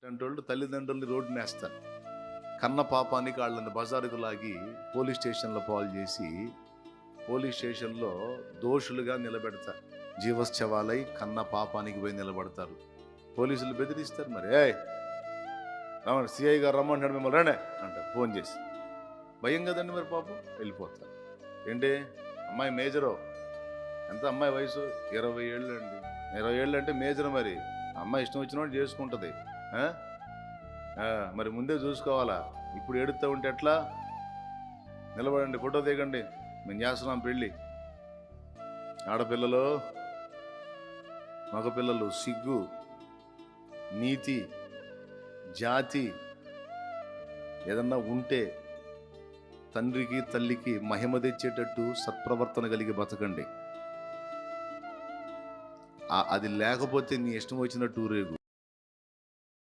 అంటోళ్ళు తల్లిదండ్రుల్ని రోడ్డున వేస్తారు. కన్న పాపానికి వాళ్ళని బజారుకు లాగి పోలీస్ స్టేషన్లో పాలు చేసి పోలీస్ స్టేషన్లో దోషులుగా నిలబెడతారు. జీవశ్చవాలై కన్న పాపానికి పోయి నిలబడతారు. పోలీసులు బెదిరిస్తారు. మరి రమ్మని సిఐ గారు రమ్మంటాడు, మిమ్మల్ని రండి అంటారు ఫోన్ చేసి. భయం కదండి మరి పాపం, వెళ్ళిపోతారు. ఏంటి అమ్మాయి మేజరో, ఎంత అమ్మాయి వయసు 20 ఏళ్ళు అండి. 20 ఏళ్ళు అంటే మేజర్. మరి అమ్మాయి ఇష్టం వచ్చినట్టు చేసుకుంటుంది. మరి ముందే చూసుకోవాలా. ఇప్పుడు ఏడుస్తూ ఉంటే ఎట్లా? నిలబడండి, ఫోటో దిగండి, మేము చేస్తున్నాం పెళ్ళి. ఆడపిల్లలు మగపిల్లలు సిగ్గు, నీతి, జాతి ఏదన్నా ఉంటే తండ్రికి తల్లికి మహిమ తెచ్చేటట్టు సత్ప్రవర్తన కలిగి బతకండి. అది లేకపోతే నీ ఇష్టం వచ్చినట్టు ఊరేగు.